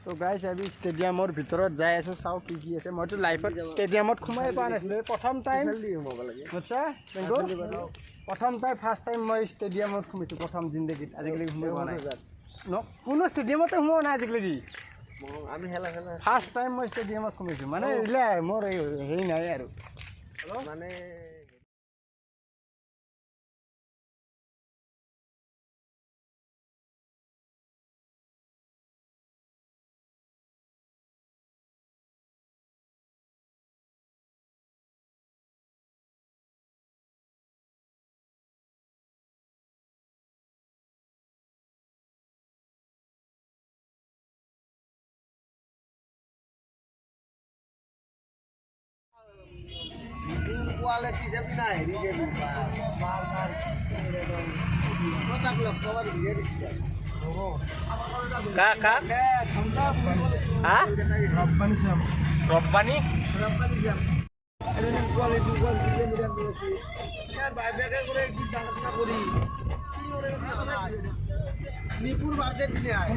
তো গাইজ আমি ষ্টেডিয়ামৰ ভিতৰত যাই আছোঁ চাওঁ কি কি আছে মইতো লাইফত ষ্টেডিয়ামত সোমাই পোৱা নাছিলোঁ প্ৰথম টাইম আচ্ছা প্ৰথম টাইম ফাৰ্ষ্ট টাইম মই ষ্টেডিয়ামত সোমাইছোঁ প্ৰথম জিন্দগীত আজিকালি সোমাই পোৱা নাই কোনো ষ্টেডিয়ামতে সোমোৱা নাই আজিকালি আমি ফাৰ্ষ্ট টাইম মই ষ্টেডিয়ামত সোমাইছোঁ মানে মোৰ হেৰি নাই আৰু মানে quality sa pinay di dia lupa mahal kotak lok kawan dia di sini kakak ha Rabbani jam Rabbani jam ada yang quality dia miran dulu sih kan banyak kan kore kita nak kori ni pur bate dini ay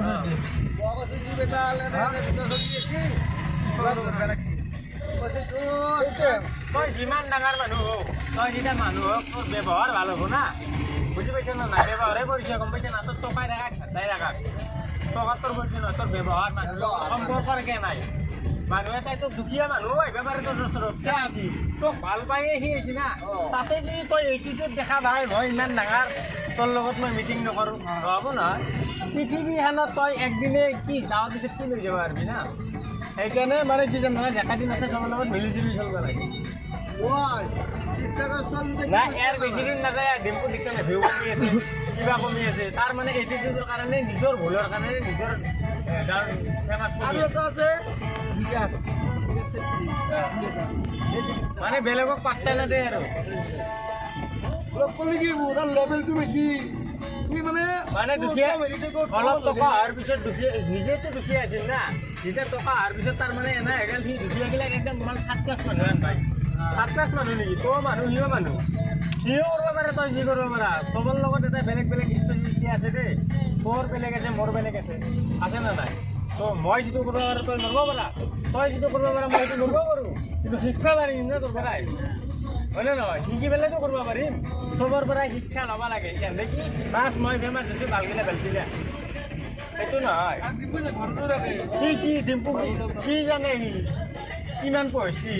bawa sini beta lena kita sini sih kalau galaxy তই যিমান ডাঙৰ মানুহ হওক তই যেতিয়া মানুহ হওক তোৰ ব্যৱহাৰ ভাল হ'ব না বুজি পাইছ না নাই ব্যৱহাৰে কৰিছে গম পাইছে না তোৰ টকাই ৰাখা ঘাটাই ৰাখা টকা তোৰ কৰিছে নহয় তোৰ ব্যৱহাৰ মানুহ সম্পৰ্ককে নাই মানুহে তাই তোক দুখীয়া মানুহ আহিব পাৰে তোৰ ওচৰত তোক ভাল পায়ে সি আহিছে না তাতে যদি তই এইটোত দেখা ভাই মই ইমান ডাঙৰ তোৰ লগত মই মিটিং নকৰোঁ নহ'ব নহয় পৃথিৱীখনত তই একদিনে কি যাওঁ পিছত কি লৈ যাব পাৰিবি না সেইকাৰণে মানে কি জানো ডেকা দিন আছে চবৰ লগত মিলি জুলি চলিব লাগে নাই ইয়াৰ বেছি দিন নাযায় ডিম্পু দেখিছে ভিউ কমি আছে কিবা কমি আছে তাৰ মানে এটিটিউডৰ কাৰণে নিজৰ ভুলৰ কাৰণে নিজৰ ফেমাছ মানে বেলেগক পাত্তা নেদে আৰু লেভেলটো বেছি মানে দুখীয়া অলপ টকা অহাৰ পিছত দুখীয়া নিজেতো দুখীয়া আছিল না যেতিয়া টকা অহাৰ পিছত তাৰ মানে এনে হৈ গ'ল সি দুখীয়াবিলাক একদম মানে থাৰ্ড ক্লাছ মানুহ আন পায় থাৰ্ড ক্লাছ মানুহ নেকি তই মানুহ সিও মানুহ সিও কৰিব পাৰে তই যি কৰিব পাৰা চবৰ লগত এটা বেলেগ বেলেগ স্থিতি আছে দেই তোৰ বেলেগ আছে মোৰ বেলেগ আছে না নাই তো মই যিটো কৰিব পাৰোঁ তই নৰব পাৰা তই যিটো কৰিব পাৰা মই সেইটো নৰব পাৰোঁ কিন্তু শিক্ষা পাৰিম না তোৰ পৰাই হয়নে নহয় শিকি পেলাইতো কৰিব পাৰিম চবৰ পৰাই শিক্ষা ল'ব লাগে সিহঁতে কি বাছ মই ফেমাছ হৈছোঁ ভালকৈ বেলছিলে সেইটো নহয় কি ডিম্পু কি জানে সি কিমান পঢ়িছি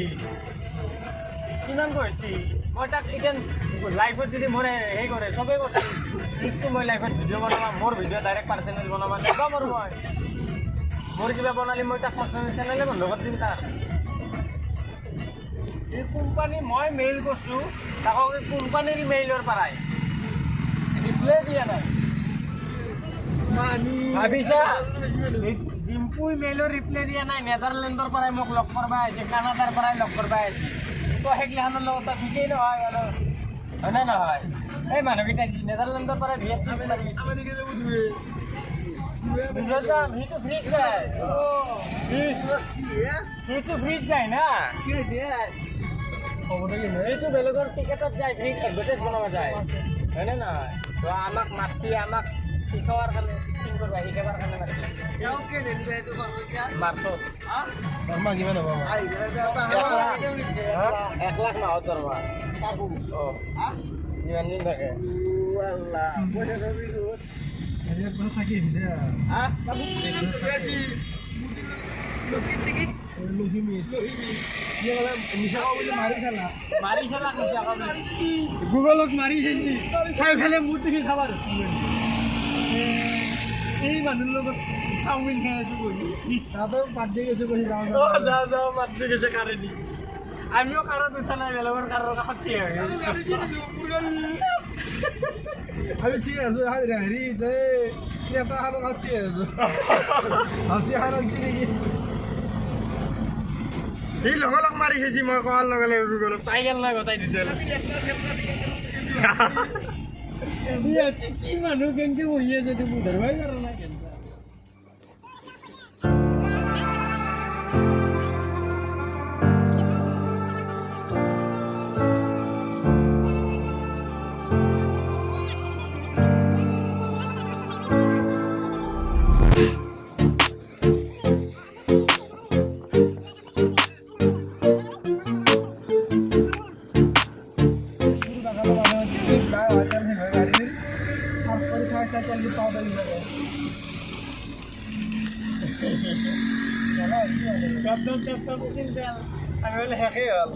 মই তাক এতিয়া লাইফত যদি মোৰ হেৰি কৰে চবেই কৰিছে যিটো মই লাইফত ভিডিঅ' বনাবা মোৰ ভিডিঅ' ডাইৰেক্ট পাৰ্চনেল বনাবা নাপাম আৰু মই মোৰ কিবা বনালি মই তাক পাৰ্চনেল চেনেলে বন্ধ কৰি দিম তাক এই কোম্পানী মই মেইল কৰিছোঁ তাকক এই কোম্পানীৰ মেইলৰ পৰাই ৰিপ্লাই দিয়া নাই ভাবিছা ডিম্পুই মেইলৰ ৰিপ্লাই দিয়া নাই নেদাৰলেণ্ডৰ পৰাই মোক লগ কৰিব আহিছে কানাডাৰ পৰাই লগ কৰিব আহিছে তো সেইগিলাখনৰ লগত ঠিকেই নহয় হয়নে নহয় এই মানুহকেইটা নেদাৰলেণ্ডৰ পৰাই ভিয়েটনাম সিটো ফ্ৰীত যায় সিটো ফ্ৰীত যায় না এইটো বেলেগৰ টিকেটত যায় ফ্ৰীত এডভাৰটাইজ বনাব যায় হয়নে নহয় তো আমাক মাতছি আমাক শিকোৱাৰ কাৰণে টিচিং কৰিব শিকাবৰ কাৰণে মাতছি মাৰ্চত দৰমহা কিমান হ'ব 1 লাখ মাহত দৰমহা কিমান দিন থাকে গুগলত মাৰি চাই ফেলে মোৰ দেখি খাব এই মানুহৰ লগত চাওমিন খাই আছো বহি তাতেও বাৰ্থডে গৈছে বহি যাওঁ বাৰ্থডে গৈছে কাৰে দি আমিও কাৰত উঠা নাই বেলেগৰ কাৰৰ কাষত থিয় আমি ঠিক আছো হেৰি এটা খাব কাটি আছো হাঁচি খাই ৰাখছি নেকি সি লগ মাৰি খাইছি মই কোৱাৰ লগে লগে গুগলত তাই গেল নাই গতাই দিছিল কি মানুহ কেনেকে বহি আছে ধৰবাই পৰা নাই কেনেকুৱা আমি বলে শেষেই হ'ল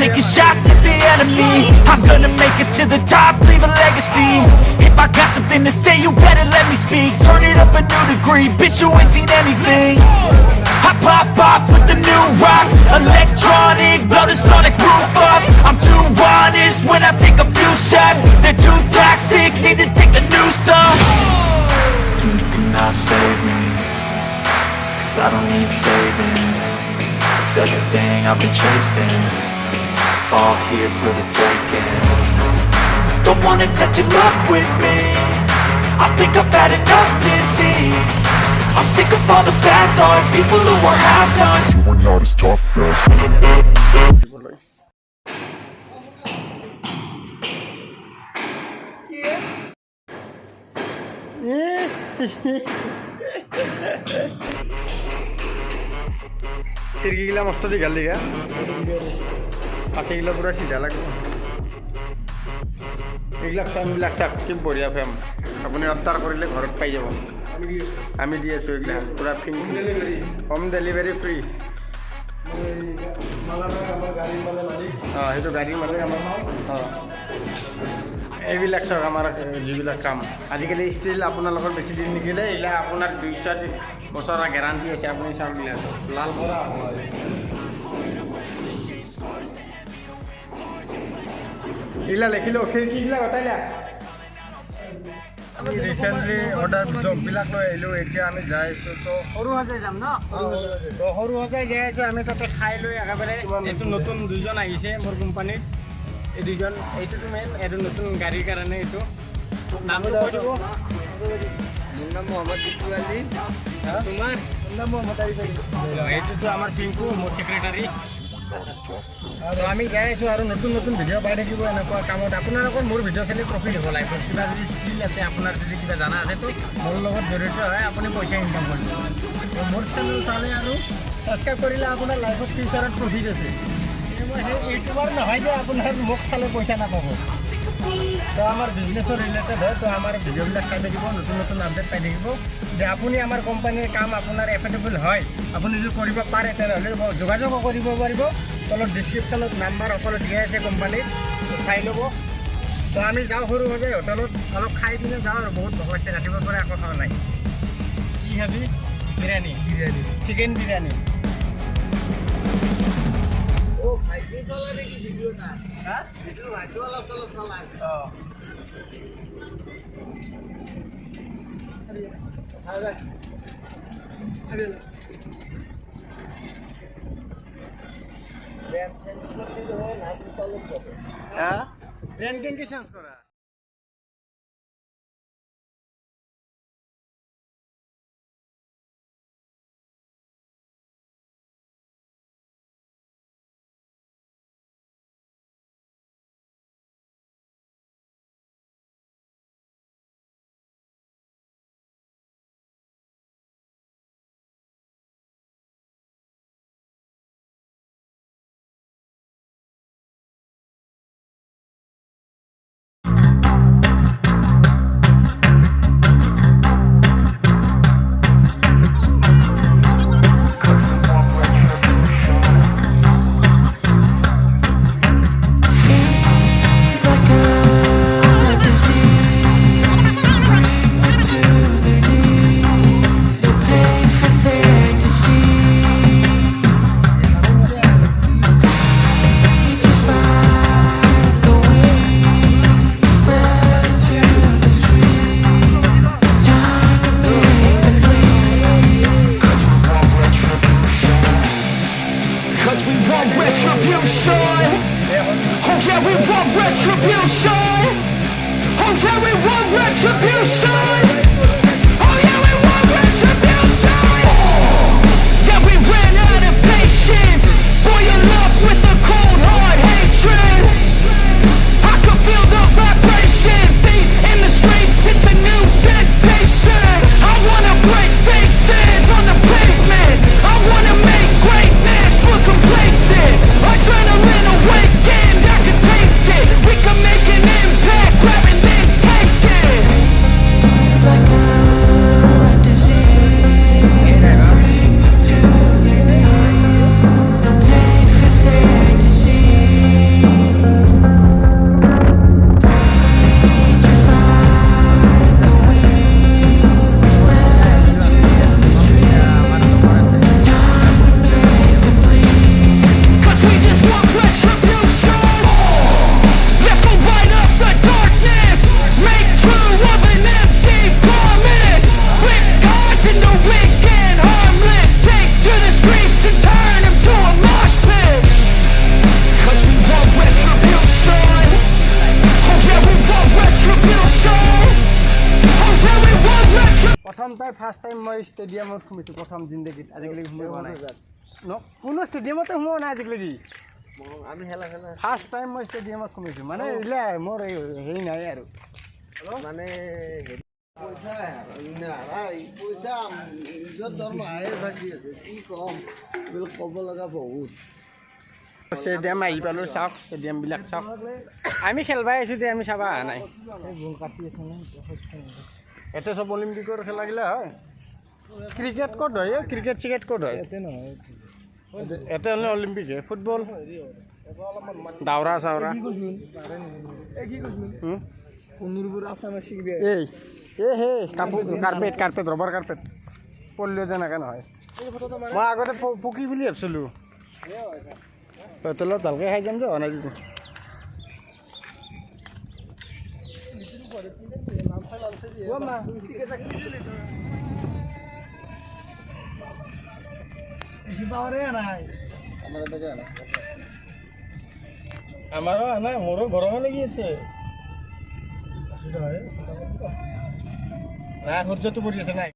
Taking shots at the enemy. I'm gonna make it to the top, leave a legacy. If I got something to say, you better let me speak. Turn it up a new degree, bitch, you ain't seen anything. I pop off with the new rock, electronic, blow the sonic roof up. I'm too honest when I take a few shots. They're too toxic, need to take the noose off. You cannot save me, 'cause I don't need saving. It's everything I've been chasing, all here for the taking. Don't wanna test your luck with me, I think I've had enough disease. I'm sick of all the bad thoughts, people who are half-nots. You are not as tough as खिड़कीला मस्त दीघल दीघा बाकीगিলা পুরা সিধা লাগবে এইবিলাক ফ্ৰেমবিলাক চাওক কি বঢ়িয়া frame আপুনি order কৰিলে ঘৰত পাই যাব আমি দি আছোঁ এইবিলাক পুৰা ফ্ৰী হোম ডেলিভাৰী ফ্ৰী অঁ সেইটো গাড়ীৰ মালিক আমাৰ অঁ এইবিলাক চাওক আমাৰ যিবিলাক কাম আজিকালি ষ্টিল আপোনালোকৰ বেছি দিন নিদিলে এইবিলাক আপোনাৰ 200 বছৰৰ গেৰাণ্টি আছে আপুনি চাউলবিলাক লাল বৰা এইবিলাক লিখিলোঁ খিৰিকীবিলাক গতাইলা আমি ৰিচেণ্টলি অৰ্ডাৰ জববিলাক লৈ আহিলোঁ এতিয়া আমি যাই আছোঁ তো সৰু সজাই যাম ন তো সৰু সজাই যাই আছোঁ আমি তাতে খাই লৈ একেবাৰে এইটো নতুন দুজন আহিছে মোৰ কোম্পানীত এই দুজন এইটোতো মেইন এইটো নতুন গাড়ীৰ কাৰণে এইটো নামটো কৈ দিব মোৰ নাম মোহাম্মদ বিট্টু আলী তোমাৰ নাম মোহাম্মদ আলী এইটোতো আমাৰ পিংকু মোৰ ছেক্ৰেটাৰী আৰু আমি যাই আছোঁ আৰু নতুন নতুন ভিডিঅ' পাই থাকিব এনেকুৱা কামত আপোনালোকৰ মোৰ ভিডিঅ' চালে প্ৰফিট হ'ব লাগিব কিবা যদি স্কিল আছে আপোনাৰ যদি কিবা জানা আছে তো মোৰ লগত জড়িত হয় আপুনি পইচা ইনকাম কৰিব মোৰ চেনেল চালে আৰু ছাবস্ক্ৰাইব কৰিলে আপোনাৰ লাইফত ফিউচাৰত প্ৰফিট আছে মই সেই ইউটিউবাৰ নহয় যে আপোনাৰ মোক চালে পইচা নাপাব তো আমাৰ বিজনেছৰ ৰিলেটেড হয় তো আমাৰ ভিডিঅ'বিলাক চাই থাকিব নতুন নতুন আপডেট পাই থাকিব যে আপুনি আমাৰ কোম্পানীৰ কাম আপোনাৰ এফৰ্ডেবল হয় আপুনি যদি কৰিব পাৰে তেনেহ'লে যোগাযোগ কৰিব পাৰিব তলত ডিছক্ৰিপশ্যনত নাম্বাৰ সকলো দিয়া আছে কোম্পানীত চাই ল'ব তো আমি যাওঁ সৰু সজাই হোটেলত অলপ খাই পিনে যাওঁ আৰু বহুত ভোক লাগিছে ৰাতিপুৱাৰ পৰা একো খোৱা নাই কি খাবি বিৰিয়ানী চিকেন বিৰিয়ানী ভাইটি চলা নেকি ভিডিঅ' এটা হা ভিডিঅ' ভাইটি অলপ চলাই অঁ ব্র্যান্ড কেনকে চেঞ্জ করা ফাৰ্ষ্ট টাইম মই ষ্টেডিয়ামত সোমাইছোঁ প্ৰথম জিন্দগীত আজিকালি সোমাই পোৱা নাই কোনো ষ্টেডিয়ামতে সোমোৱা নাই আজিকালি আমি খেলা ফাৰ্ষ্ট টাইম মই ষ্টেডিয়ামত সোমাইছোঁ মানে এইলে মোৰ হেৰি নাই আৰু মানে পইচা পইচা নিজৰ দৰমহাহে বাকী আছে কি ক'ম এইবিলাক ক'ব লগা বহুত ষ্টেডিয়াম আহি পালোঁ চাওক ষ্টেডিয়ামবিলাক চাওক আমি খেলবাই আহিছোঁ যে আমি চাব অহা নাই কাটি আছে ইয়াতে চব অলিম্পিকৰ খেলাগিলা হয় ক্ৰিকেট ক'ত হয় ক্ৰিকেট চিকেট ক'ত হয় ইয়াতে হ'লে অলিম্পিকে ফুটবল দাউৰা চাউৰা এই সেই কাৰ্পেট ৰবাৰ কাৰ্পেট পলিঅ' যেনেকৈ নহয় মই আগতে পকী বুলি ভাবিছিলোঁ তলত ভালকৈ খাই যাম যে হোৱা নাই কিছু আমাৰো নাই মোৰো ঘৰহে লাগি আছে নাই সূৰ্যটো পৰি আছে নাই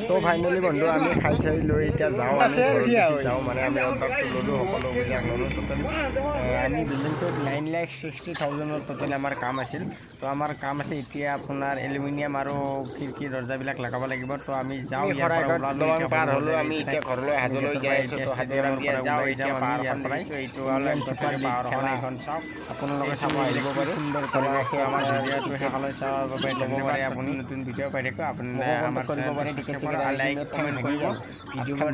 তো ফাইনেলি বন্ধু আমি খাই চাই লৈ এতিয়া যাওঁ মানে আমি অৰ্ডাৰটো ল'লোঁ সকলোবিলাক ল'লোঁ টোটেল আমি বিল্ডিংটোত 9,60,000 টোটেল আমাৰ কাম আছিল তো আমাৰ কাম আছে এতিয়া আপোনাৰ এলুমিনিয়াম আৰু খিৰিকী দৰ্জাবিলাক লগাব লাগিব তো আমি যাওঁ পাৰ হ'লোঁ আমি এতিয়া ঘৰলৈ হাজোলৈ যাই আছোঁ তো হাজোৰ যাওঁ এতিয়া পাহাৰখন পাইছোঁ এইটো পাহাৰখন এখন চাওক আপোনালোকে চাব আহিব পাৰে সুন্দৰ পৰিৱেশ আমাৰ ভিডিঅ'টো শেষলৈ চাবৰ বাবে ল'ব পাৰে আপুনি নতুন ভিডিঅ' পাই থাকিব আপুনি আমাৰ কৰিব পাৰে লাইক কমেণ্ট কৰিব ভিডিঅ'খন